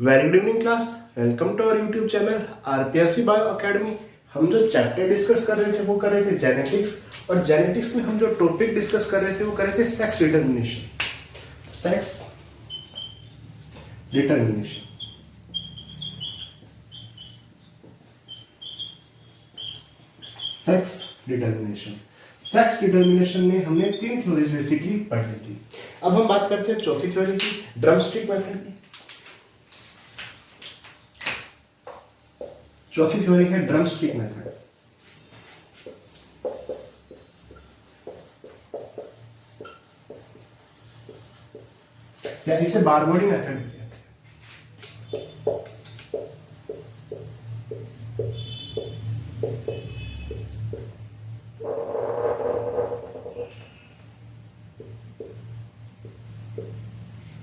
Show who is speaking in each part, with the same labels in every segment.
Speaker 1: Very good evening class. Welcome to our YouTube channel RPSC bio academy. हम जो chapter discuss कर रहे थे वो कर रहे थे जेनेटिक्स, और जेनेटिक्स में हम जो टॉपिक डिस्कस कर रहे थे वो कर रहे थे sex determination. Sex determination sex determination sex determination में हमने तीन थ्योरीज बेसिकली पढ़ ली थी। अब हम बात करते हैं चौथी थ्योरी की, ड्रमस्टिक मेथड की। चौथी थ्योरी है ड्रमस्टिक मेथड। या इसे बारबोडी मेथड भी कहते हैं।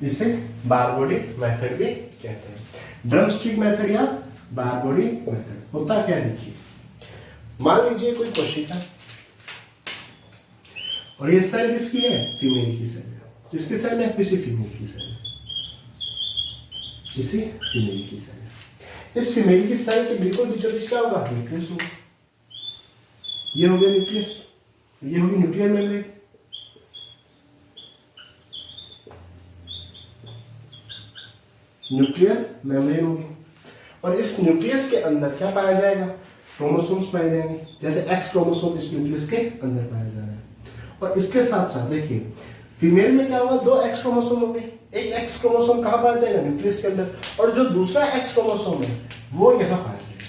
Speaker 1: इसे बारबोडी मेथड भी कहते हैं। ड्रमस्टिक मेथड या बारबोडी मेथड होता क्या, देखिए। मान लीजिए कोई कोशिका, और ये सेल किसकी है? फीमेल की सेल है। किसकी सेल है? किसी फीमेल की सेल है। किसी फीमेल की सेल है। इस फीमेल की सेल के बिल्कुल बीचों बीच क्या होगा? न्यूक्लियस होगा। ये हो गया न्यूक्लियस, ये होगी न्यूक्लियर मेम्ब्रेन। न्यूक्लियर मेम्ब्रेन होगी, और इस न्यूक्लियस के अंदर क्या पाया जाएगा? क्रोमोसोम्स पाए जाएंगे। जैसे एक्स क्रोमोसोम इस न्यूक्लियस के अंदर पाया जा रहा है। और इसके साथ साथ देखिए, फीमेल में क्या होगा? दो एक्स क्रोमोसोम होंगे। एक एक्स क्रोमोसोम कहां पाया जाएगा? न्यूक्लियस के अंदर। और जो दूसरा एक्स क्रोमोसोम है वो यहां पाया जाएगा,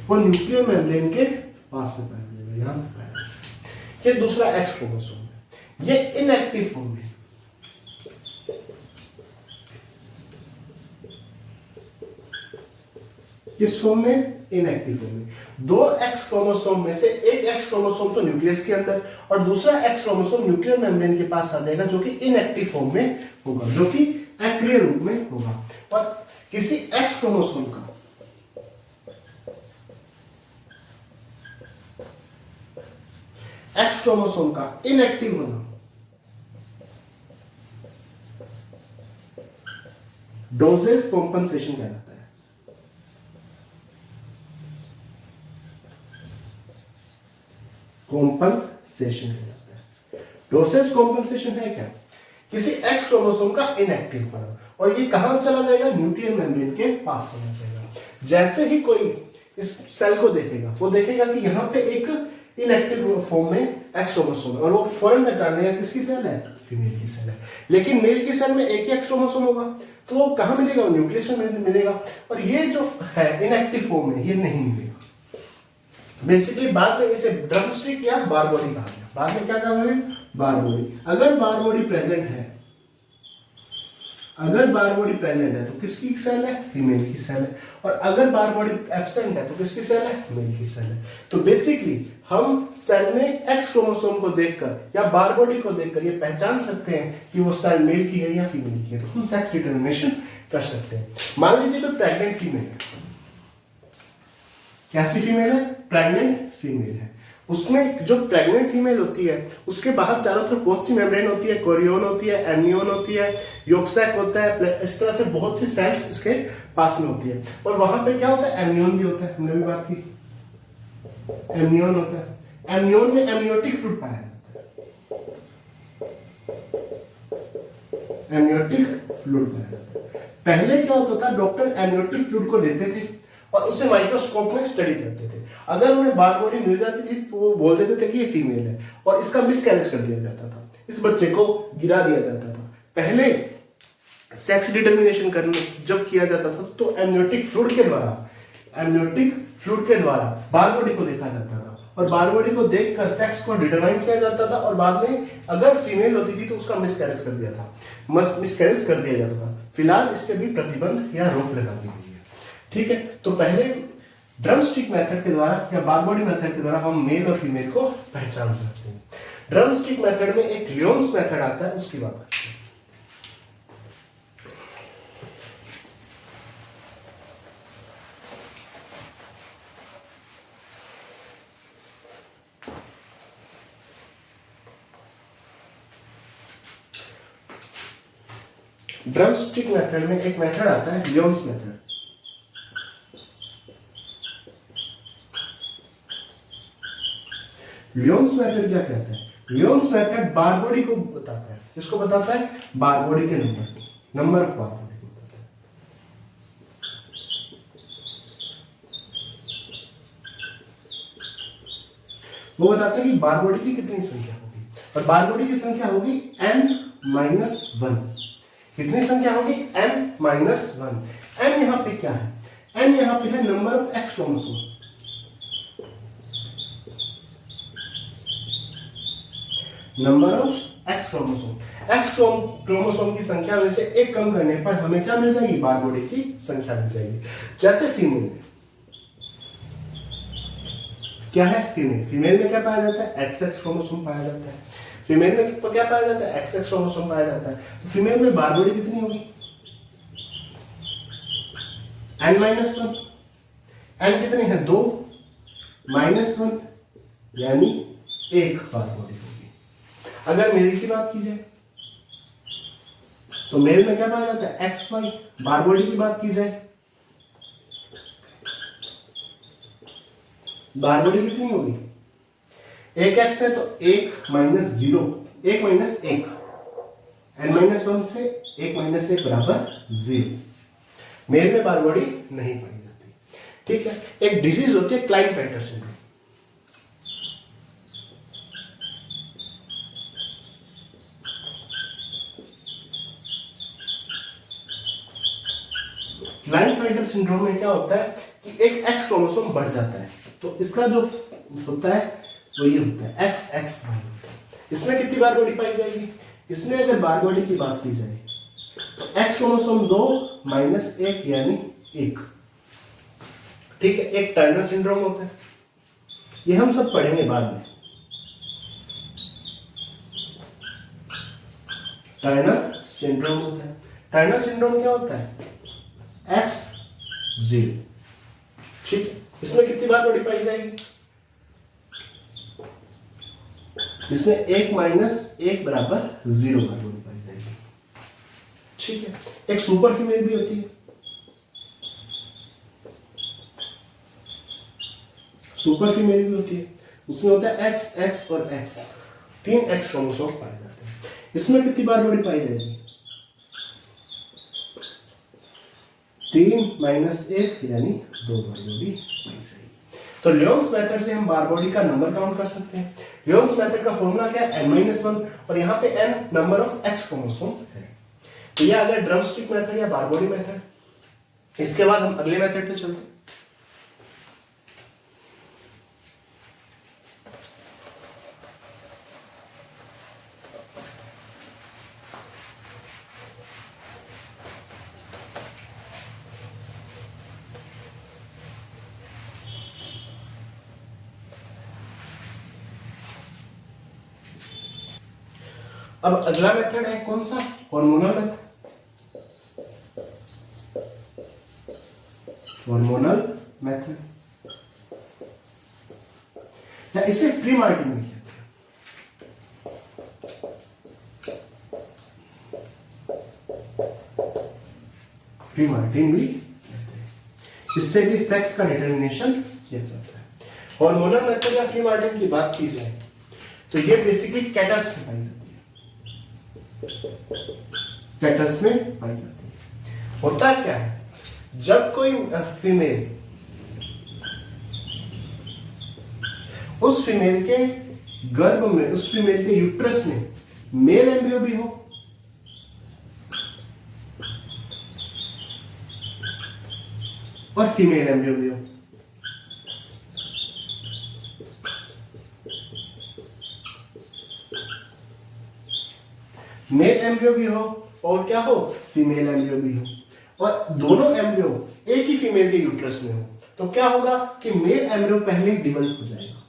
Speaker 1: वो न्यूक्लियर मेम्ब्रेन के पास में पाया जाएगा, यहां पाया जाएगा। ये दूसरा एक्स क्रोमोसोम है, ये इनएक्टिव फॉर्म में। किस फॉर्म में? इनएक्टिव फॉर्म में। दो एक्स क्रोमोसोम में से एक एक्स क्रोमोसोम तो न्यूक्लियस के अंदर, और दूसरा एक्स क्रोमोसोम न्यूक्लियर मेम्ब्रेन के पास आ जाएगा, जो कि इनएक्टिव फॉर्म में होगा, जो कि अक्रिय रूप में होगा। और किसी एक्स क्रोमोसोम का इनएक्टिव होना डोसेज कॉम्पनसेशन कहलाता है। कॉम्पनसेशन कहलाता है। डोसेज कॉम्पनसेशन है क्या? किसी एक्स क्रोमोसोम का इनएक्टिव होना, और ये कहां चला जाएगा? न्यूक्लियर मेम्ब्रेन के पास चला जाएगा। जैसे ही कोई इस सेल को देखेगा, वो देखेगा कि यहाँ पे एक इनएक्टिव फॉर्म में एक्स क्रोमोसोम है, और वो फौरन पहचान लेगा किसकी सेल है? फीमेल की सेल है। लेकिन मेल की सेल में एक ही एक्स क्रोमोसोम होगा, तो वो कहां मिलेगा? न्यूक्लियस में मिलेगा। और ये जो है इनएक्टिव फॉर्म में, ये नहीं मिलेगा। बेसिकली बाद में इसे ड्रमस्टिक या बारबोडी कहा गया। बाद में क्या कहा गया? बारबोडी। अगर बारबोडी प्रेजेंट है, तो किसकी सेल है? फीमेल की सेल है। और अगर बारबोडी एब्सेंट है तो किसकी सेल है? मेल की सेल है। तो बेसिकली हम सेल में एक्स क्रोमोसोम को देखकर या बारबोडी को देखकर ये पहचान सकते हैं कि वो सेल मेल की है या फीमेल की है। तो हम सेक्स डिटर्मिनेशन कर सकते हैं। मान लीजिए तो प्रेग्नेंट फीमेल है। कैसी फीमेल है? प्रेग्नेंट फीमेल है। उसमें जो प्रेग्नेंट फीमेल होती है, उसके बाहर चारों तरफ बहुत सी मेम्ब्रेन होती है, कोरियोन होती है, एमनियोन होती है, यॉर्क सैक होता है। इस तरह से बहुत सी सेल्स इसके पास में होती है। और वहां पे क्या होता है? एमनियोन भी होता है, हमने भी बात की। एमनियोन होता है। एमनियोन में एमनियोटिक फ्लूइड पाया जाता है। एमनियोटिक फ्लूइड पाया जाता है। पहले क्या होता था? डॉक्टर एमनियोटिक फ्लूइड को लेते थे और उसे माइक्रोस्कोप में स्टडी करते थे। अगर उन्हें बारबोडी मिल जाती थी तो वो बोल देते थे कि ये फीमेल है, और इसका मिसकैरेज कर दिया जाता था। इस बच्चे को गिरा दिया जाता था। पहले सेक्स डिटर्मिनेशन करने जब किया जाता था तो एमनियोटिक फ्लूइड के द्वारा बारबोडी को देखा जाता था, और बारबोडी को देखकर सेक्स को डिटरमाइन किया जाता था। और बाद में अगर फीमेल होती थी तो उसका मिसकैरेज कर दिया जाता था। फिलहाल इस पर भी प्रतिबंध या रोक लगा दी गई है। ठीक है, तो पहले ड्रमस्टिक मेथड के द्वारा या बारबोडी मेथड के द्वारा हम मेल और फीमेल को पहचान सकते हैं। ड्रमस्टिक मेथड में एक लियोन्स मेथड आता है, उसकी बात करते हैं। ड्रमस्टिक मेथड में एक मेथड आता है लियोन्स मेथड। लियोन्स मेथड क्या कहता है? लियोन्स मेथड बार बॉडी को बताता है। किसको बताता है? बार बॉडी के नंबर ऑफ बार बॉडी को बताता है। वो बताता है कि बार बॉडी की कितनी संख्या होगी, और बार बॉडी की संख्या होगी n-1। कितनी संख्या होगी? n-1। n यहां पे क्या है? n यहां पे है number of x chromosome. Number of x chromosome. X chromosome की संख्या में से एक कम करने पर हमें क्या मिल जाएगी? बार बॉडी की संख्या मिल जाएगी। जैसे फीमेल में क्या है? फीमेल में क्या पाया जाता है? XX क्रोमोसोम पाया जाता है। फीमेल में क्या पाया जाता है? XX क्रोमोसोम पाया जाता है। तो फीमेल में बार बॉडी कितनी होगी? n-1। n कितनी है? 2 -1 यानी 1 बार बॉडी होगी। अगर मेल की बात की जाए तो मेल में क्या पाया जाता है? XY। बार बॉडी की बात की जाए, बार बॉडी कितनी होगी? 1x है तो 1 - 0, 1 - 1, n-1 से 1 - 1 बराबर 0। मेल में बार बॉडी नहीं पाई जाती। ठीक है। एक डिजीज होती है क्लाइनफेल्टर सिंड्रोम। क्लाइनफेल्टर सिंड्रोम में क्या होता है कि एक एक्स क्रोमोसोम बढ़ जाता है, तो इसका जो होता है वो ये होता है XXY होता है। इसमें कितनी बार बॉडी पाई जाएगी? इसमें अगर बार बॉडी की बात की जाए तो एक्स क्रोमोसोम 2 -1 यानी 1। ठीक है। एक टर्नर सिंड्रोम होता है, ये हम सब पढ़ेंगे बाद में। टर्नर सिंड्रोम होता है। टर्नर सिंड्रोम क्या होता है? X0। ठीक है। इसमें कितनी बार बॉडी पाई जाएगी? इसमें 1 - 1 बराबर 0 बार बॉडी पाई जाएगी। ठीक है। एक सुपर फीमेल भी होती है। सुपर फीमेल भी होती है, उसमें होता है X, X और X। 3 X क्रोमोसोम पाए जाते हैं। इसमें कितनी बार बॉडी पाई जाएगी? 3 - 1 यानी 2 बार बॉडी पाई जाएगी। तो लियोन्स मेथड से हम बार बॉडी का नंबर काउंट कर सकते हैं। लियोन्स मेथड का फॉर्मूला क्या है? n-1, और यहाँ पे n number of x chromosome है। तो ये आ गया ड्रमस्टिक मेथड या बार बॉडी मेथड। इसके बाद हम अगले मेथड पे चलते हैं। अब अगला मेथड है कौन सा? Hormonal method. हार्मोनल मेथड या इसे फ्री मार्टिन भी कहते हैं। फ्री मार्टिन भी कहते हैं। इससे भी सेक्स का डिटरमिनेशन किया जाता है। हार्मोनल मेथड या फ्री मार्टिन की बात की जाए तो ये बेसिकली कैटल्स में पाई जाती है। कैटल्स में पाई जाती है। होता क्या है? जब कोई फीमेल उस फीमेल के गर्भ में, उस फीमेल के यूट्रस में मेल एम्ब्रियो भी हो और फीमेल एम्ब्रियो भी हो, मेल एम्ब्रियो भी हो और क्या हो? फीमेल एम्ब्रियो भी हो, और दोनों एम्ब्रियो एक ही फीमेल के यूट्रस में हो, तो क्या होगा कि मेल एम्ब्रियो पहले डिवेलप हो जाएगा।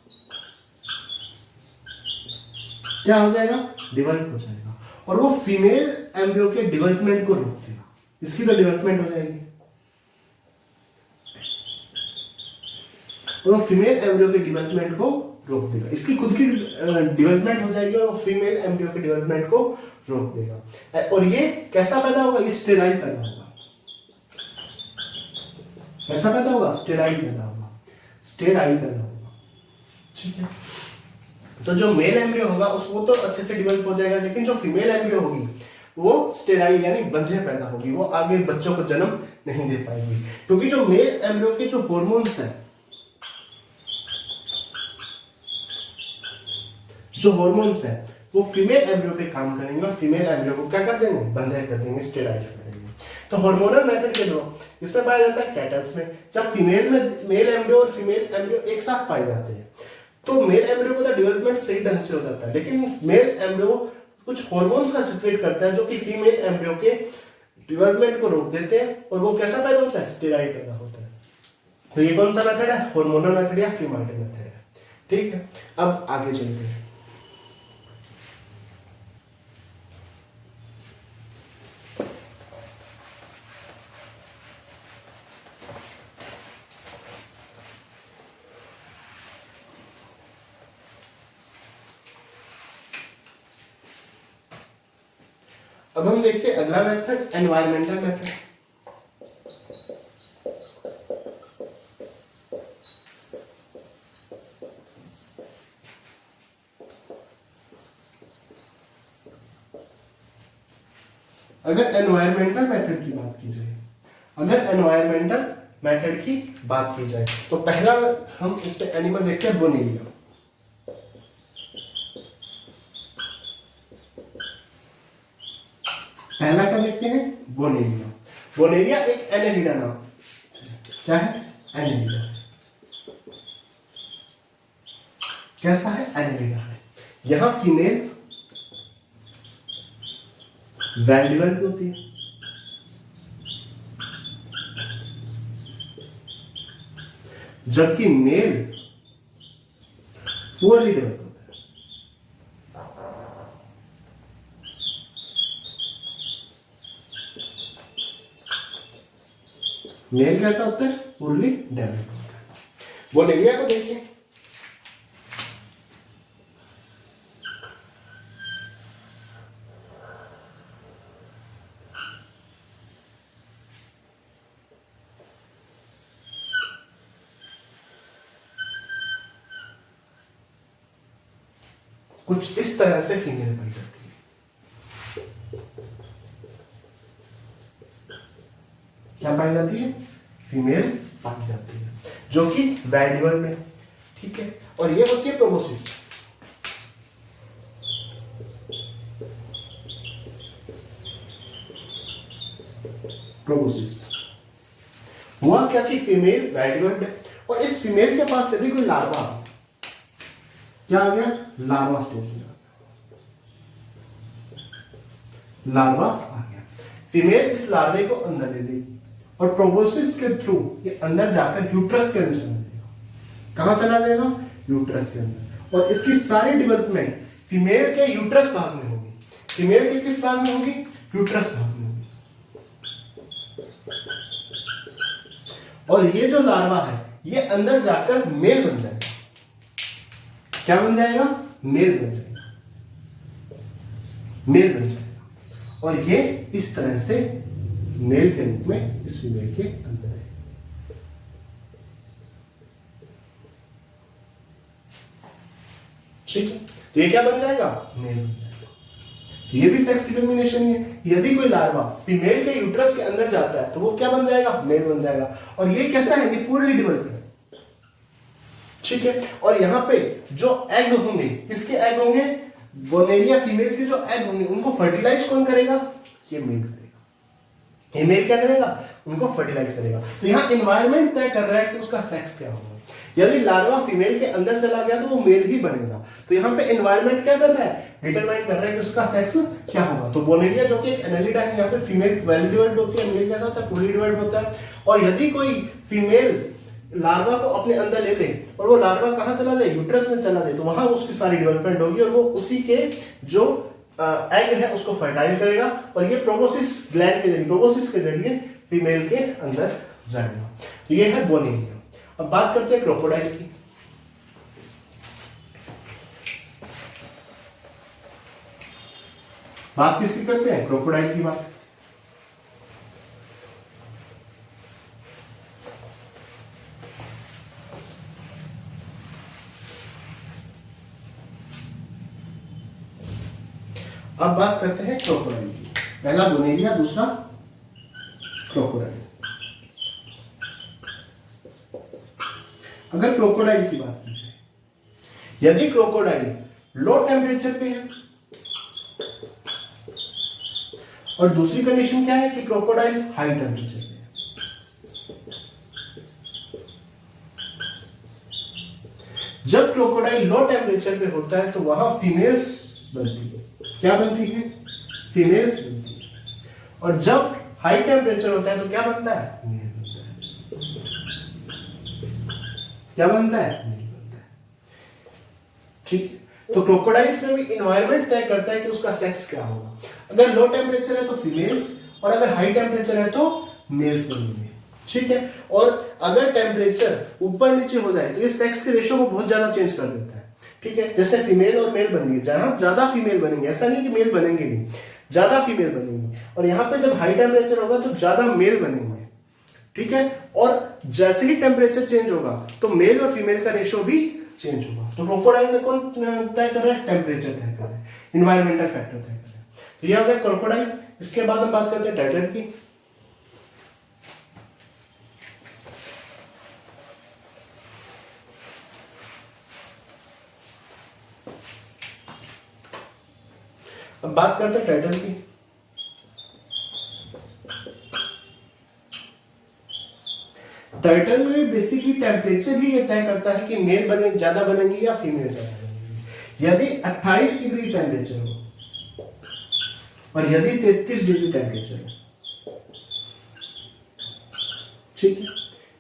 Speaker 1: क्या हो जाएगा? डिवेलप हो जाएगा, और वो फीमेल एम्ब्रियो के डेवलपमेंट को रोक देगा। इसकी तो डेवलपमेंट हो जाएगी, और वो फीमेल एम्ब्रियो के डेवलपमेंट को रोक देगा। इसकी खुद की डेवलपमेंट हो जाएगी और फीमेल एम्ब्रियो के डेवलपमेंट को रोक देगा। और ये कैसा पैदा होगा, ये स्टेराइल पैदा होगा। कैसा पैदा होगा, स्टेराइल पैदा होगा, स्टेराइल पैदा होगा। ठीक है, तो जो मेल एम्ब्रियो होगा वो तो अच्छे से डेवलप हो जाएगा, लेकिन जो फीमेल एम्ब्रियो होगी वो स्टेराइल यानी बंधे पैदा होगी, वो आगे बच्चों को जन्म नहीं दे पाएगी, क्योंकि जो मेल एम्ब्रियो के जो हार्मोन्स हैं, जो हार्मोन्स हैं वो फीमेल एम्ब्रियो पे काम करेंगे और फीमेल एम्ब्रियो को क्या कर देंगे, बंधे कर देंगे, स्टेराइल कर देंगे। तो हार्मोनल मेथड के दो इसमें पाया जाता है कैटल्स में, जब फीमेल में मेल एम्ब्रियो और फीमेल एम्ब्रियो एक साथ पाए जाते हैं तो मेल एम्ब्रियो का डेवलपमेंट सही ढंग से हो जाता है, लेकिन मेल एम्ब्रियो कुछ हार्मोन्स का सिक्रेट करता है जो कि फीमेल एम्ब्रियो के डेवलपमेंट को रोक देते हैं और वो कैसा पैदा होता है, स्टेराइल पैदा होता है। तो ये कौन सा मेथड है, हार्मोनल मेथड या फ्री मार्टिन मेथड है। ठीक है, अब आगे चलते हैं। अब हम देखते हैं अगला मेथड, एनवायरमेंटल मेथड। अगर एनवायरमेंटल मेथड की बात की जाए, अगर एनवायरमेंटल मेथड की बात की जाए तो पहला हम इस पे एनिमल देखते हैं, बोनेलिया। पहला क्या देखते हैं, बोनेलिया। बोनेलिया एक एनेलिडा नाम, क्या है, एनेलिडा। कैसा है, एनेलिडा है। यहां फीमेल वेल डेवलप्ड होती है, जबकि मेल पुअरली डेवलप्ड होता है। मेल कैसा होता है, पुअरली डेवलप्ड होता है। बोनेलिया को देखिए, कुछ इस तरह से फीमेल पाई जाती है। क्या पाई जाती है, फीमेल पाई जाती है जो कि वेल में। ठीक है, और ये होती है प्रोबोसिस। प्रोबोसिस हुआ क्या कि फीमेल वेल और इस फीमेल के पास यदि कोई लार्वा, क्या आ गया, लार्वा स्टेज में लार्वा आ गया। फीमेल इस लार्वे को अंदर ले लेगी और प्रोबोसिस के थ्रू ये अंदर जाकर यूट्रस के अंदर चला जाएगा। कहां चला जाएगा, यूट्रस के अंदर, और इसकी सारी डेवलपमेंट फीमेल के यूट्रस भाग में होगी। फीमेल के किस भाग में होगी, यूट्रस भाग में होगी। और ये जो लार्वा है ये अंदर जाकर मेल बन जाएगा। क्या बन जाएगा, मेल बन जाएगा, मेल बन जाएगा। और ये इस तरह से मेल के रूप में इस फीमेल के अंदर है। ठीक है, तो ये क्या बन जाएगा, मेल बन जाएगा। तो ये भी सेक्स डिटरमिनेशन ही है। यदि कोई लार्वा फीमेल के यूट्रस के अंदर जाता है तो वो क्या बन जाएगा, मेल बन जाएगा। और ये कैसा है, ये पूरी डेवलप्ड है। ठीक है, और यहां पे जो एग होंगे, किसके एग होंगे, बोनेलिया फीमेल के जो एग होंगे उनको फर्टिलाइज कौन करेगा, ये मेल करेगा। ये मेल क्या करेगा, उनको फर्टिलाइज करेगा। तो यहाँ एनवायरनमेंट तय कर रहा है कि उसका सेक्स क्या होगा। यदि लार्वा फीमेल के अंदर चला गया तो वो मेल ही बनेगा। तो यहाँ पे एनवायरनमेंट क्या कर रहा है, डिटरमाइन कर रहा है कि उसका सेक्स क्या होगा। तो बोनेलिया जो कि एक एनेलिडा है, यहाँ पे फीमेल वेल डेवलप्ड होती है, मेल कैसा होता है, फुली डेवलप्ड होता है। और यदि कोई फीमेल लार्वा को अपने अंदर ले ले और वो लार्वा कहां चला जाए, यूट्रस में चला जाए, तो वहां उसकी सारी डेवलपमेंट होगी और वो उसी के जो एग है उसको फर्टाइल करेगा और ये प्रोबोसिस ग्लैंड के जरिए, प्रोबोसिस के जरिए फीमेल के अंदर जाएगा। तो ये है बोनेलिया। अब बात करते हैं क्रोकोडाइल की। बात किसकी करते हैं? क्रोकोडाइल की बात। अब बात करते हैं क्रोकोडाइल की। पहला बोनेलिया, दूसरा क्रोकोडाइल। अगर क्रोकोडाइल की बात की जाए, यदि क्रोकोडाइल लो टेम्परेचर पे है, और दूसरी कंडीशन क्या है कि क्रोकोडाइल हाई टेम्परेचर पे है। जब क्रोकोडाइल लो टेम्परेचर पे होता है तो वहां फीमेल्स बनती है। क्या बनती है? फीमेल्स बनती है। और जब हाई टेम्परेचर होता है तो क्या बनता है? मेल बनता है। क्या बनता है? मेल बनता है। ठीक। तो क्रोकोडाइल्स में भी इन्वायरमेंट तय करता है कि उसका सेक्स क्या होगा। अगर लो टेम्परेचर है तो फीमेल्स, और अगर हाई टेम्परेचर है तो मेल्स बनेंगे। ठीक है। और अगर टेम्परेचर ऊपर नीचे हो जाए तो ये सेक्स के रेशियो को बहुत ज्यादा चेंज कर देता है। ठीक है। जैसे फीमेल और मेल बनेंगे, जहां ज्यादा फीमेल बनेंगे, ऐसा नहीं कि मेल बनेंगे नहीं, ज्यादा फीमेल बनेंगे। और यहाँ पे जब हाई टेम्परेचर होगा तो ज्यादा मेल बनेंगे। ठीक है। और जैसे ही टेम्परेचर चेंज होगा तो मेल और फीमेल का रेशियो भी चेंज होगा। तो क्रोकोडाइल में कौन तय कर रहा है? टेम्परेचर तय कर रहा है, इन्वायरमेंटल फैक्टर तय कर रहा है। तो ये हो गया क्रोकोडाइल। इसके बाद हम बात करते हैं टर्टल की। अब बात करते हैं टर्टल की। टर्टल में बेसिकली टेम्परेचर ही ये तय करता है कि मेल बने ज्यादा बनेंगी या फीमेल ज्यादा बनेंगी। यदि 28 डिग्री टेम्परेचर हो और यदि 33 डिग्री टेम्परेचर हो, ठीक है,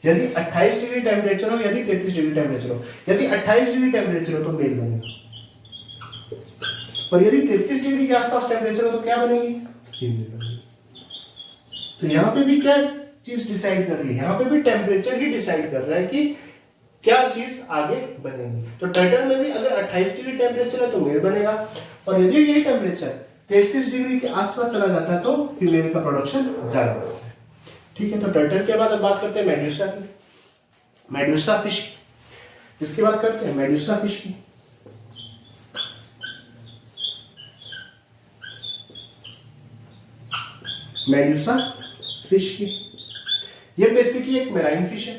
Speaker 1: यदि 28 डिग्री टेम्परेचर हो, यदि 33 डिग्री टेम्परेचर हो, यदि 28 डिग्री टेम्परेचर हो तो मेल बनेगा, और यदि 33 डिग्री के आसपास टेम्परेचर हो तो क्या बनेगी? फीमेल बनेगी। तो यहां पे भी क्या चीज डिसाइड कर रही है? यहां पे भी टेम्परेचर ही डिसाइड कर रहा है कि क्या चीज आगे बनेगी। तो टर्टल में भी अगर 28 डिग्री टेम्परेचर है तो मेल बनेगा, और यदि ये टेम्परेचर 33 डिग्री के आसपास चला जाता है तो फीमेल का प्रोडक्शन ज्यादा होता है। ठीक है। तो टर्टल के बाद अब बात करते हैं मेडुसा की, मेडुसा फिश। इसके बाद करते हैं मेडुसा फिश की। मेडुसा फिश की, ये बेसिकली एक मेराइन फिश है।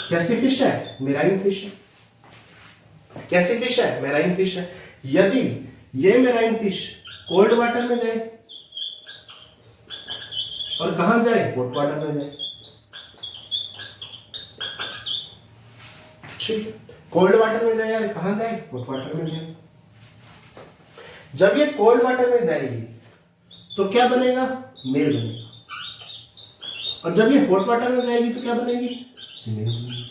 Speaker 1: कैसी फिश है? मेराइन फिश है। कैसी फिश है? मेराइन फिश है। यदि ये मेराइन फिश कोल्ड वाटर में जाए, और कहां जाए? हॉट वाटर में जाए। ठीक है। कोल्ड वाटर में जाए या कहां जाए? हॉट वाटर में जाए। जब ये कोल्ड वाटर में जाएगी तो क्या बनेगा? मेल बनेगा। और जब ये हॉट वाटर में जाएगी तो क्या बनेगी? फीमेल बनेगी।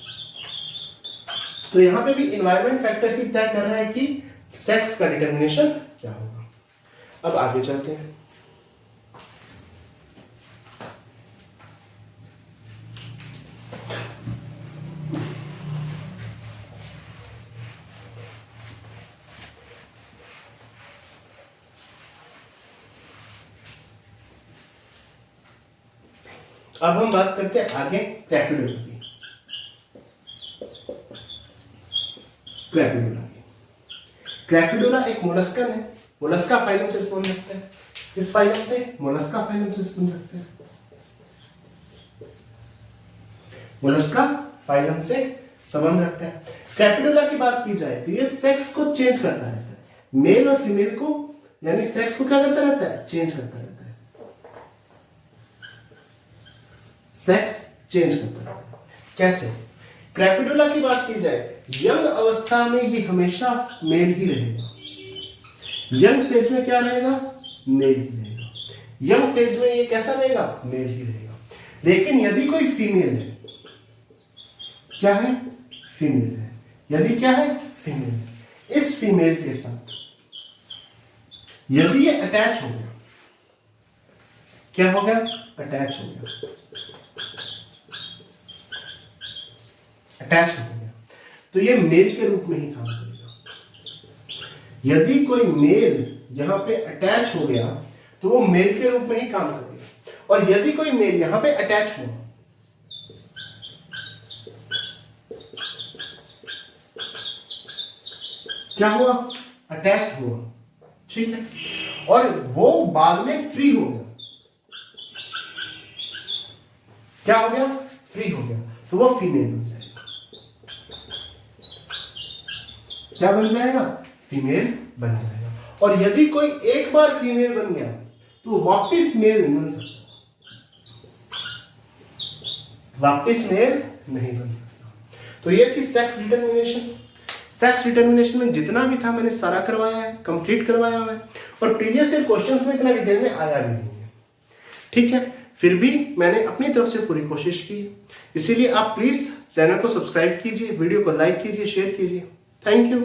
Speaker 1: तो यहां पे भी इन्वायरमेंट फैक्टर ही तय कर रहा है कि सेक्स का डिटर्मिनेशन क्या होगा। अब आगे चलते हैं। अब हम बात करते हैं आगे क्रैपिडोला की। क्रैपिडोला की, क्रैपिडोला एक मोलस्कन है। मोलस्का फाइलम से संबंध रखता है। इस फाइलम से मोलस्का फाइलम से संबंध रखते हैं। मोलस्का फाइलम से संबंध रखता है। क्रैपिडोला की बात की जाए तो ये सेक्स को चेंज करता रहता है, मेल और फीमेल को, यानी सेक्स को क्या करता रहता है? चेंज करता रहता है। सेक्स चेंज करता रहता है। कैसे? क्रैपिडोला की बात की जाए, यंग अवस्था में ये हमेशा मेल ही रहेगा। यंग फेज में क्या रहेगा? मेल ही रहेगा। यंग फेज में ये कैसा रहेगा? मेल ही रहेगा। लेकिन यदि कोई फीमेल है, क्या है? फीमेल है। यदि क्या है? फीमेल है। इस फीमेल के साथ यदि ये अटैच हो गया, क्या हो गया? अटैच हो गया। अटैच हो गया तो ये मेल के रूप में ही काम करेगा। यदि कोई मेल यहां पे अटैच हो गया तो वो मेल के रूप में ही काम करेगा, और यदि कोई मेल यहां पे अटैच हुआ, क्या हुआ, अटैच्ड हुआ, ठीक है, और वो बाद में फ्री हो गया, क्या हो गया, फ्री हो गया, तो वो फीमेल बन जाएगा। क्या बन जाएगा, फीमेल बन जाएगा। और यदि कोई एक बार फीमेल बन गया तो वापस मेल नहीं बन सकता, वापस मेल नहीं बन सकता। तो ये थी सेक्स डिटर्मिनेशन। सेक्स डिटर्मिनेशन में जितना भी था मैंने सारा करवाया है, कंप्लीट करवाया हुआ है, और प्रीवियस ईयर क्वेश्चंस में इतना डिटेल में आया भी नहीं है, ठीक है। फिर भी मैंने अपनी तरफ से पूरी कोशिश की, इसीलिए आप प्लीज चैनल को सब्सक्राइब कीजिए, वीडियो को लाइक कीजिए, शेयर कीजिए। Thank you.